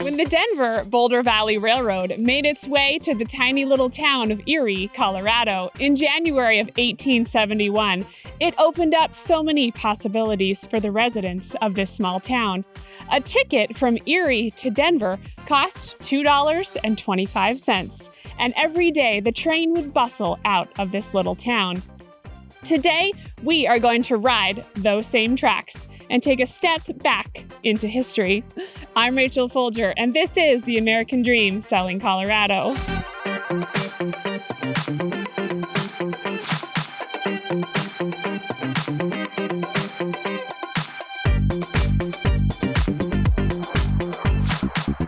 When the Denver-Boulder Valley Railroad made its way to the tiny little town of Erie, Colorado, in January of 1871, it opened up so many possibilities for the residents of this small town. A ticket from Erie to Denver cost $2.25, and every day the train would bustle out of this little town. Today, we are going to ride those same tracks and take a step back into history. I'm Rachel Folger, and this is the American Dream Selling Colorado.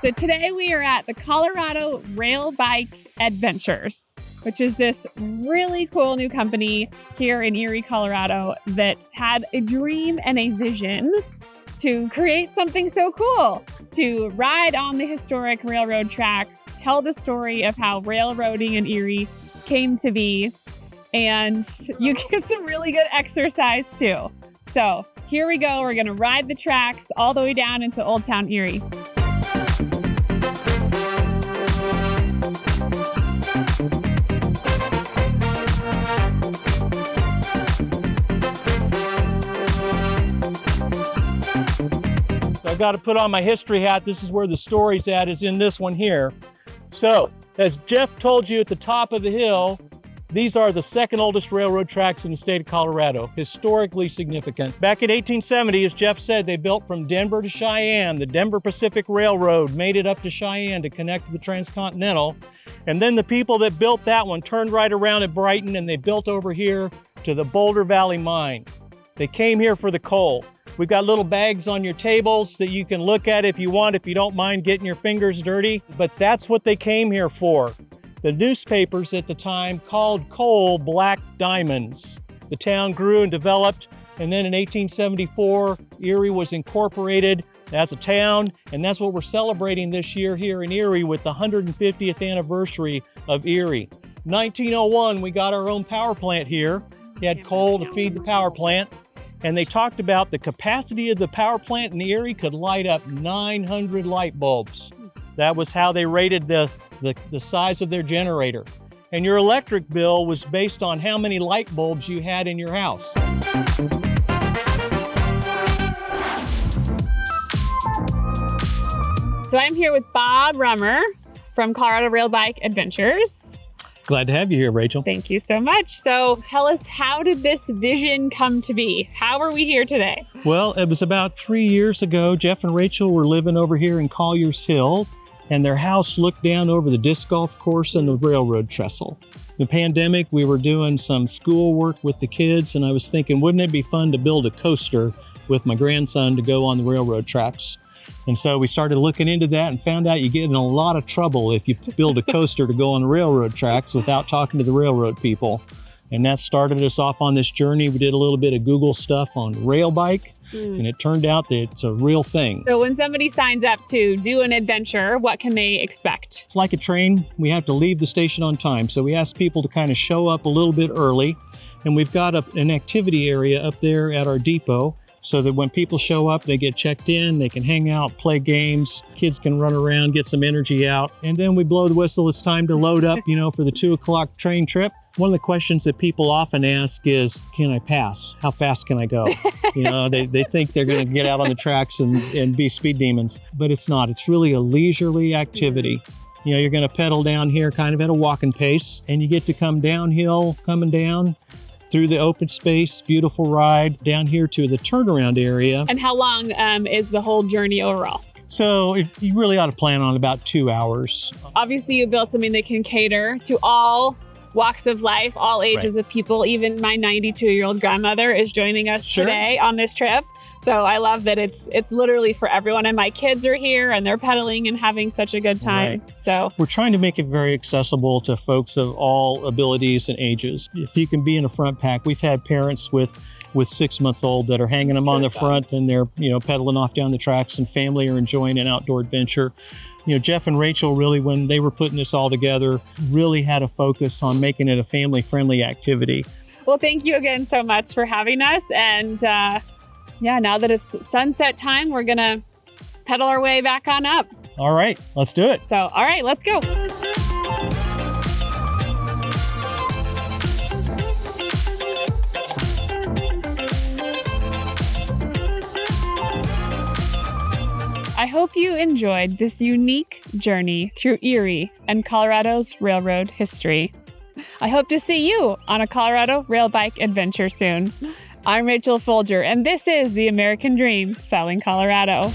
So today we are at the Colorado Railbike Adventures, which is this really cool new company here in Erie, Colorado that had a dream and a vision to create something so cool, to ride on the historic railroad tracks, tell the story of how railroading in Erie came to be, and you get some really good exercise too. So here we go. We're gonna ride the tracks all the way down into Old Town Erie. I've got to put on my history hat. This is where the story's at, is in this one here. So, as Jeff told you at the top of the hill, these are the second oldest railroad tracks in the state of Colorado, historically significant. Back in 1870, as Jeff said, they built from Denver to Cheyenne. The Denver Pacific Railroad made it up to Cheyenne to connect to the Transcontinental. And then the people that built that one turned right around at Brighton and they built over here to the Boulder Valley Mine. They came here for the coal. We've got little bags on your tables that you can look at if you want, if you don't mind getting your fingers dirty. But that's what they came here for. The newspapers at the time called coal black diamonds. The town grew and developed, and then in 1874, Erie was incorporated as a town, and that's what we're celebrating this year here in Erie with the 150th anniversary of Erie. 1901, we got our own power plant here. We had coal to feed the power plant. And they talked about the capacity of the power plant in Erie could light up 900 light bulbs. That was how they rated the size of their generator. And your electric bill was based on how many light bulbs you had in your house. So I'm here with Bob Rummer from Colorado Railbike Adventures. Glad to have you here, Rachel. Thank you so much. So tell us, how did this vision come to be? How are we here today? Well, it was about 3 years ago. Jeff and Rachel were living over here in Collier's Hill, and their house looked down over the disc golf course and the railroad trestle. The pandemic, we were doing some school work with the kids, and I was thinking, wouldn't it be fun to build a coaster with my grandson to go on the railroad tracks? And so we started looking into that and found out you get in a lot of trouble if you build a coaster to go on the railroad tracks without talking to the railroad people. And that started us off on this journey. We did a little bit of Google stuff on Railbike, and it turned out that it's a real thing. So when somebody signs up to do an adventure, what can they expect? It's like a train. We have to leave the station on time. So we ask people to kind of show up a little bit early. And we've got an activity area up there at our depot, so that when people show up, they get checked in, they can hang out, play games, kids can run around, get some energy out. And then we blow the whistle, it's time to load up, for the 2 o'clock train trip. One of the questions that people often ask is, can I pass? How fast can I go? They think they're gonna get out on the tracks and be speed demons, but it's not. It's really a leisurely activity. You're gonna pedal down here kind of at a walking pace, and you get to come downhill, coming down through the open space, beautiful ride down here to the turnaround area. And how long is the whole journey overall? So you really ought to plan on about 2 hours. Obviously, you built something that can cater to all walks of life, all ages of people. Even my 92-year-old grandmother is joining us today on this trip. So I love that it's literally for everyone. And my kids are here and they're pedaling and having such a good time. Right. So we're trying to make it very accessible to folks of all abilities and ages. If you can be in a front pack, we've had parents with 6 months old that are hanging them on the front, and they're pedaling off down the tracks, and family are enjoying an outdoor adventure. Jeff and Rachel really, when they were putting this all together, really had a focus on making it a family-friendly activity. Well, thank you again so much for having us. And now that it's sunset time, we're going to pedal our way back on up. All right, let's do it. So, all right, let's go. I hope you enjoyed this unique journey through Erie and Colorado's railroad history. I hope to see you on a Colorado Railbike Adventure soon. I'm Rachel Folger, and this is the American Dream, Selling Colorado.